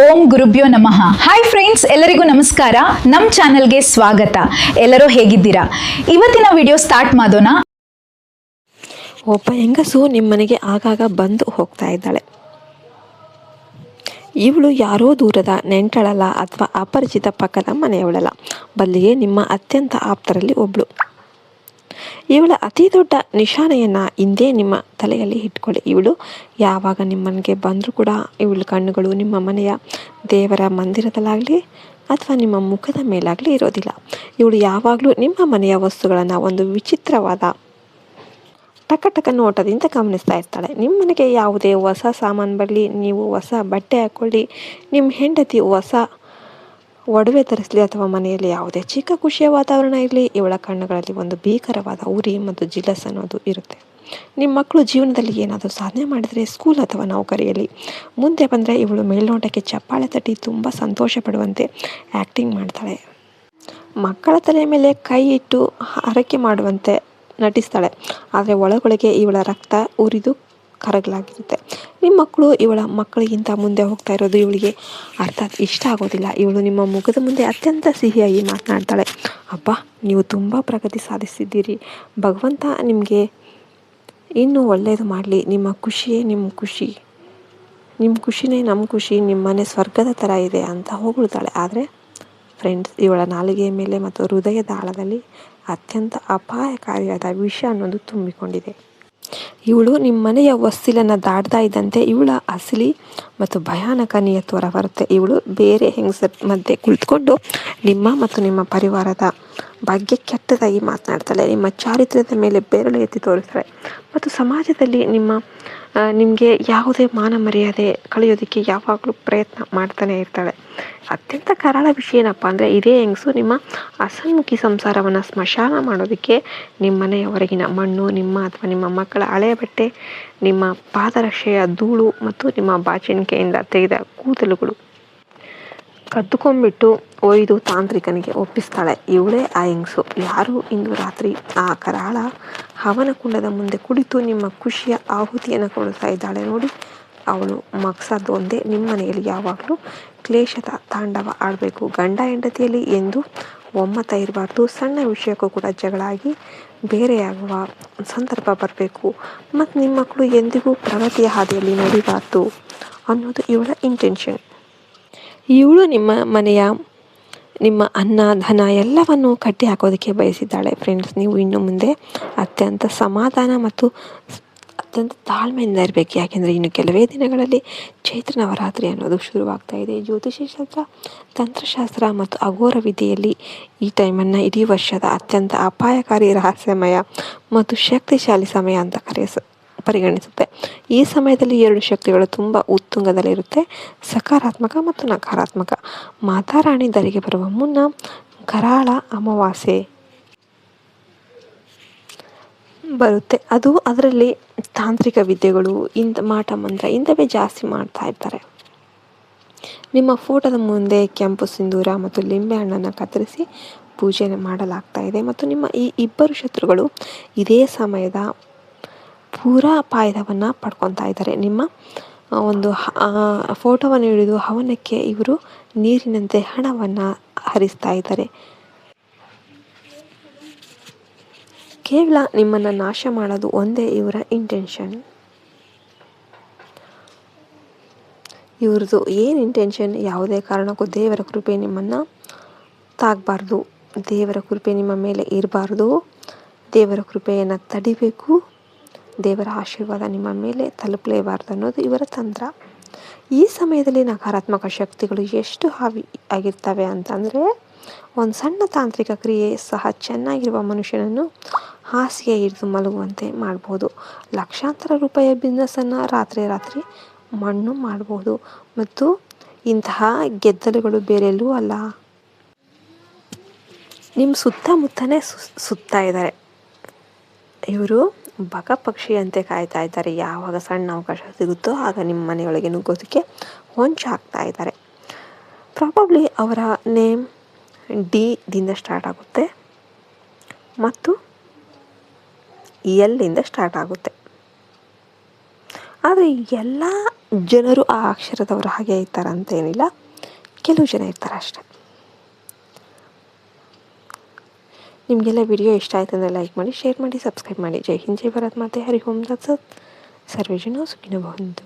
ಓಂ ಗುರುಭ್ಯೋ ನಮಃ. Hi friends, ಎಲ್ಲರಿಗೂ ನಮಸ್ಕಾರ. ನಮ್ಮ ಚಾನೆಲ್ಗೆ ಸ್ವಾಗತ. ಎಲ್ಲರೂ ಹೇಗಿದ್ದೀರಾ? ಇವತ್ತಿನ ವಿಡಿಯೋ ಸ್ಟಾರ್ಟ್ ಮಾಡೋಣ. ಒಬ್ಬ ಹೆಂಗಸು ನಿಮ್ಮನೆಗೆ ಆಗಾಗ ಬಂದು ಹೋಗ್ತಾ ಇದ್ದಾಳೆ. ಇವಳು ಯಾರೋ ದೂರದ ನೆಂಟಳಲ್ಲ ಅಥವಾ ಅಪರಿಚಿತ ಪಕ್ಕದ ಮನೆಯವಳಲ್ಲ, ಬದಲಿಗೆ ನಿಮ್ಮ ಅತ್ಯಂತ ಆಪ್ತರಲ್ಲಿ ಒಬ್ಳು. ಇವಳ ಅತಿ ದೊಡ್ಡ ನಿಶಾನೆಯನ್ನು ಹಿಂದೆ ನಿಮ್ಮ ತಲೆಯಲ್ಲಿ ಇಟ್ಕೊಳ್ಳಿ. ಇವಳು ಯಾವಾಗ ನಿಮ್ಮನೆಗೆ ಬಂದರೂ ಕೂಡ ಇವಳ ಕಣ್ಣುಗಳು ನಿಮ್ಮ ಮನೆಯ ದೇವರ ಮಂದಿರದಲ್ಲಾಗಲಿ ಅಥವಾ ನಿಮ್ಮ ಮುಖದ ಮೇಲಾಗಲಿ ಇರೋದಿಲ್ಲ. ಇವಳು ಯಾವಾಗಲೂ ನಿಮ್ಮ ಮನೆಯ ವಸ್ತುಗಳನ್ನು ಒಂದು ವಿಚಿತ್ರವಾದ ಟಕ ನೋಟದಿಂದ ಗಮನಿಸ್ತಾ ಇರ್ತಾಳೆ. ನಿಮ್ಮ ಮನೆಗೆ ಯಾವುದೇ ಹೊಸ ಸಾಮಾನು ಬರಲಿ, ನೀವು ಹೊಸ ಬಟ್ಟೆ ಹಾಕ್ಕೊಳ್ಳಿ, ನಿಮ್ಮ ಹೆಂಡತಿ ಹೊಸ ಒಡವೆ ತರಿಸಲಿ ಅಥವಾ ಮನೆಯಲ್ಲಿ ಯಾವುದೇ ಚಿಕ್ಕ ಖುಷಿಯ ವಾತಾವರಣ ಇರಲಿ, ಇವಳ ಕಣ್ಣುಗಳಲ್ಲಿ ಒಂದು ಭೀಕರವಾದ ಉರಿ ಮತ್ತು ಜಿಲಸ್ ಅನ್ನೋದು ಇರುತ್ತೆ. ನಿಮ್ಮ ಮಕ್ಕಳು ಜೀವನದಲ್ಲಿ ಏನಾದರೂ ಸಾಧನೆ ಮಾಡಿದರೆ, ಸ್ಕೂಲ್ ಅಥವಾ ನೌಕರಿಯಲ್ಲಿ ಮುಂದೆ ಬಂದರೆ, ಇವಳು ಮೇಲ್ನೋಟಕ್ಕೆ ಚಪ್ಪಾಳೆ ತಟ್ಟಿ ತುಂಬ ಸಂತೋಷ ಪಡುವಂತೆ ಆ್ಯಕ್ಟಿಂಗ್ ಮಾಡ್ತಾಳೆ. ಮಕ್ಕಳ ತಲೆಯ ಮೇಲೆ ಕೈ ಇಟ್ಟು ಹರಕೆ ಮಾಡುವಂತೆ ನಟಿಸ್ತಾಳೆ, ಆದರೆ ಒಳಗೊಳಗೆ ಇವಳ ರಕ್ತ ಉರಿದು ಕರಗಲಾಗಿರುತ್ತೆ. ನಿಮ್ಮ ಮಕ್ಕಳು ಇವಳ ಮಕ್ಕಳಿಗಿಂತ ಮುಂದೆ ಹೋಗ್ತಾ ಇರೋದು ಇವಳಿಗೆ ಅರ್ಥಾತ್ ಇಷ್ಟ ಆಗೋದಿಲ್ಲ. ಇವಳು ನಿಮ್ಮ ಮುಖದ ಮುಂದೆ ಅತ್ಯಂತ ಸಿಹಿಯಾಗಿ ಮಾತನಾಡ್ತಾಳೆ. ಅಬ್ಬಾ, ನೀವು ತುಂಬ ಪ್ರಗತಿ ಸಾಧಿಸಿದ್ದೀರಿ, ಭಗವಂತ ನಿಮಗೆ ಇನ್ನೂ ಒಳ್ಳೆಯದು ಮಾಡಲಿ, ನಿಮ್ಮ ಖುಷಿಯೇ ನಿಮ್ಮ ಖುಷಿ, ನಿಮ್ಮ ಖುಷಿನೇ ನಮ್ಮ ಖುಷಿ, ನಿಮ್ಮ ಮನೆ ಸ್ವರ್ಗದ ಥರ ಇದೆ ಅಂತ ಹೊಗಳ್ತಾಳೆ. ಆದರೆ ಫ್ರೆಂಡ್ಸ್, ಇವಳ ನಾಲಿಗೆಯ ಮೇಲೆ ಮತ್ತು ಹೃದಯದ ಆಳದಲ್ಲಿ ಅತ್ಯಂತ ಅಪಾಯಕಾರಿಯಾದ ವಿಷ ಅನ್ನೋದು ತುಂಬಿಕೊಂಡಿದೆ. ಇವಳು ನಿಮ್ಮ ಮನೆಯ ಹೊಸ್ತಿಲನ್ನು ದಾಟ್ತಾ ಇದ್ದಂತೆ ಇವಳ ಅಸಲಿ ಮತ್ತು ಭಯಾನಕ ನಿಯತ್ತು ಹೊರಬರುತ್ತೆ. ಇವಳು ಬೇರೆ ಹೆಂಗಸರ ಮಧ್ಯೆ ಕುಳಿತುಕೊಂಡು ನಿಮ್ಮ ಮತ್ತು ನಿಮ್ಮ ಪರಿವಾರದ ಬಗ್ಗೆ ಕೆಟ್ಟದಾಗಿ ಮಾತನಾಡ್ತಾಳೆ. ನಿಮ್ಮ ಚಾರಿತ್ರ್ಯದ ಮೇಲೆ ಬೆರಳು ಎತ್ತಿ ತೋರಿಸ್ತಾಳೆ ಮತ್ತು ಸಮಾಜದಲ್ಲಿ ನಿಮಗೆ ಯಾವುದೇ ಮಾನ ಮರ್ಯಾದೆ ಕಳೆಯೋದಕ್ಕೆ ಯಾವಾಗಲೂ ಪ್ರಯತ್ನ ಮಾಡ್ತಾನೆ ಇರ್ತಾಳೆ. ಅತ್ಯಂತ ಕರಾಳ ವಿಷಯ ಏನಪ್ಪ ಅಂದರೆ, ಇದೇ ಹೆಂಗಸು ನಿಮ್ಮ ಅಸನ್ಮುಖಿ ಸಂಸಾರವನ್ನು ಸ್ಮಶಾನ ಮಾಡೋದಕ್ಕೆ ನಿಮ್ಮ ಮನೆಯ ಹೊರಗಿನ ಮಣ್ಣು, ನಿಮ್ಮ ಅಥವಾ ನಿಮ್ಮ ಮಕ್ಕಳ ಹಳೆಯ ಬಟ್ಟೆ, ನಿಮ್ಮ ಪಾದರಕ್ಷೆಯ ಧೂಳು ಮತ್ತು ನಿಮ್ಮ ಬಾಚಿಣಿಕೆಯಿಂದ ತೆಗೆದ ಕೂದಲುಗಳು ಕದ್ದುಕೊಂಡ್ಬಿಟ್ಟು ಒಯ್ದು ತಾಂತ್ರಿಕನಿಗೆ ಒಪ್ಪಿಸ್ತಾಳೆ. ಇವಳೇ ಆ ಹೆಂಗಸು ಯಾರು ಇಂದು ರಾತ್ರಿ ಆ ಕರಾಳ ಹವನ ಕುಂಡದ ಮುಂದೆ ಕುಳಿತು ನಿಮ್ಮ ಖುಷಿಯ ಆಹುತಿಯನ್ನು ಕೊಡ್ತಾ ಇದ್ದಾಳೆ ನೋಡಿ. ಅವಳು ಮಕ್ಸದ್ ಒಂದೇ, ನಿಮ್ಮ ಮನೆಯಲ್ಲಿ ಯಾವಾಗಲೂ ಕ್ಲೇಶದ ತಾಂಡವ ಆಡಬೇಕು. ಗಂಡ ಹೆಂಡತಿಯಲ್ಲಿ ಎಂದು ಒಮ್ಮತ ಇರಬಾರ್ದು. ಸಣ್ಣ ವಿಷಯಕ್ಕೂ ಕೂಡ ಜಗಳ ಆಗಿ ಬೇರೆಯಾಗುವ ಸಂದರ್ಭ ಬರಬೇಕು ಮತ್ತು ನಿಮ್ಮ ಮಕ್ಕಳು ಎಂದಿಗೂ ಪ್ರಗತಿಯ ಹಾದಿಯಲ್ಲಿ ನಡಿಬಾರ್ದು ಅನ್ನೋದು ಇವಳ ಇಂಟೆನ್ಷನ್. ಇವಳು ನಿಮ್ಮ ಮನೆಯ ನಿಮ್ಮ ಅನ್ನ ಧನ ಎಲ್ಲವನ್ನು ಕಟ್ಟಿ ಹಾಕೋದಕ್ಕೆ ಬಯಸಿದ್ದಾಳೆ. ಫ್ರೆಂಡ್ಸ್, ನೀವು ಇನ್ನು ಮುಂದೆ ಅತ್ಯಂತ ಸಮಾಧಾನ ಮತ್ತು ಅತ್ಯಂತ ತಾಳ್ಮೆಯಿಂದ ಇರಬೇಕು. ಯಾಕೆಂದರೆ ಇನ್ನು ಕೆಲವೇ ದಿನಗಳಲ್ಲಿ ಚೈತ್ರ ನವರಾತ್ರಿ ಅನ್ನೋದು ಶುರುವಾಗ್ತಾ ಇದೆ. ಜ್ಯೋತಿಷ್ಯ ಶಾಸ್ತ್ರ, ತಂತ್ರಶಾಸ್ತ್ರ ಮತ್ತು ಅಘೋರ ವಿದ್ಯೆಯಲ್ಲಿ ಈ ಟೈಮನ್ನು ಇಡೀ ವರ್ಷದ ಅತ್ಯಂತ ಅಪಾಯಕಾರಿ, ರಹಸ್ಯಮಯ ಮತ್ತು ಶಕ್ತಿಶಾಲಿ ಸಮಯ ಅಂತ ಪರಿಗಣಿಸುತ್ತೆ. ಈ ಸಮಯದಲ್ಲಿ ಎರಡು ಶಕ್ತಿಗಳು ತುಂಬ ಉತ್ತುಂಗದಲ್ಲಿರುತ್ತೆ, ಸಕಾರಾತ್ಮಕ ಮತ್ತು ನಕಾರಾತ್ಮಕ. ಮಾತಾರಾಣಿ ಧರೆಗೆ ಬರುವ ಮುನ್ನ ಕರಾಳ ಅಮಾವಾಸ್ಯೆ ಬರುತ್ತೆ. ಅದರಲ್ಲಿ ತಾಂತ್ರಿಕ ವಿದ್ಯೆಗಳು, ಮಾಟ ಮಂತ್ರ ಇಂಥವೇ ಜಾಸ್ತಿ ಮಾಡ್ತಾ ಇರ್ತಾರೆ. ನಿಮ್ಮ ಫೋಟೋದ ಮುಂದೆ ಕೆಂಪು ಸಿಂಧೂರ ಮತ್ತು ಲಿಂಬೆ ಹಣ್ಣನ್ನು ಕತ್ತರಿಸಿ ಪೂಜೆ ಮಾಡಲಾಗ್ತಾ ಇದೆ ಮತ್ತು ನಿಮ್ಮ ಈ ಇಬ್ಬರು ಶತ್ರುಗಳು ಇದೇ ಸಮಯದ ಪೂರಾಪಾಯವನ್ನು ಪಡ್ಕೊತಾ ಇದ್ದಾರೆ. ನಿಮ್ಮ ಒಂದು ಫೋಟೋವನ್ನು ಹಿಡಿದು ಹವನಕ್ಕೆ ಇವರು ನೀರಿನಂತೆ ಹಣವನ್ನು ಹರಿಸ್ತಾ ಇದ್ದಾರೆ. ಕೇವಲ ನಿಮ್ಮನ್ನು ನಾಶ ಮಾಡೋದು ಒಂದೇ ಇವರ ಇಂಟೆನ್ಷನ್. ಇವ್ರದ್ದು ಏನು ಇಂಟೆನ್ಷನ್? ಯಾವುದೇ ಕಾರಣಕ್ಕೂ ದೇವರ ಕೃಪೆ ನಿಮ್ಮನ್ನು ತಾಗಬಾರ್ದು, ದೇವರ ಕೃಪೆ ನಿಮ್ಮ ಮೇಲೆ ಇರಬಾರ್ದು, ದೇವರ ಕೃಪೆಯನ್ನು ತಡಿಬೇಕು, ದೇವರ ಆಶೀರ್ವಾದ ನಿಮ್ಮ ಮೇಲೆ ತಲುಪಲೇಬಾರ್ದು ಅನ್ನೋದು ಇವರ ತಂತ್ರ. ಈ ಸಮಯದಲ್ಲಿ ನಕಾರಾತ್ಮಕ ಶಕ್ತಿಗಳು ಎಷ್ಟು ಹಾವಿ ಆಗಿರ್ತವೆ ಅಂತಂದರೆ, ಒಂದು ಸಣ್ಣ ತಾಂತ್ರಿಕ ಕ್ರಿಯೆ ಸಹ ಚೆನ್ನಾಗಿರುವ ಮನುಷ್ಯನನ್ನು ಹಾಸಿಗೆ ಹಿಡಿದು ಮಲಗುವಂತೆ ಮಾಡ್ಬೋದು. ಲಕ್ಷಾಂತರ ರೂಪಾಯಿಯ ಬಿಸ್ನೆಸ್ಸನ್ನು ರಾತ್ರಿ ಮಣ್ಣು ಮಾಡ್ಬೋದು. ಮತ್ತು ಇಂತಹ ಗೆದ್ದಲುಗಳು ಬೇರೆಲ್ಲೂ ಅಲ್ಲ, ನಿಮ್ಮ ಸುತ್ತಮುತ್ತನೇ ಸುತ್ತಾ ಇದ್ದಾರೆ. ಇವರು ಬಕ ಪಕ್ಷಿಯಂತೆ ಕಾಯ್ತಾ ಇದ್ದಾರೆ. ಯಾವಾಗ ಸಣ್ಣ ಅವಕಾಶ ಸಿಗುತ್ತೋ ಆಗ ನಿಮ್ಮ ಮನೆಯೊಳಗೆ ನುಗ್ಗೋದಕ್ಕೆ ಹೊಂಚಾಗ್ತಾ ಇದ್ದಾರೆ. ಪ್ರಾಬಬ್ಲಿ ಅವರ ನೇಮ್ ಡಿಯಿಂದ ಸ್ಟಾರ್ಟ್ ಆಗುತ್ತೆ ಮತ್ತು ಎಲ್ಲಿಂದ ಸ್ಟಾರ್ಟ್ ಆಗುತ್ತೆ. ಆದರೆ ಎಲ್ಲ ಜನರು ಆ ಅಕ್ಷರದವರು ಹಾಗೆ ಇರ್ತಾರೆ ಅಂತ ಏನಿಲ್ಲ, ಕೆಲವು ಜನ ಇರ್ತಾರೆ ಅಷ್ಟೆ. ನಿಮಗೆಲ್ಲ ವಿಡಿಯೋ ಇಷ್ಟ ಆಯ್ತು ಅಂದರೆ ಲೈಕ್ ಮಾಡಿ, ಶೇರ್ ಮಾಡಿ, ಸಬ್ಸ್ಕ್ರೈಬ್ ಮಾಡಿ. ಜೈ ಹಿಂದ್, ಜೈ ಭಾರತ್ ಮಾತೆ, ಹರಿ ಓಂ ತತ್ಸತ್. ಸರ್ವೇ ಜನ ಸುಖಿನೋ ಭವಂತು.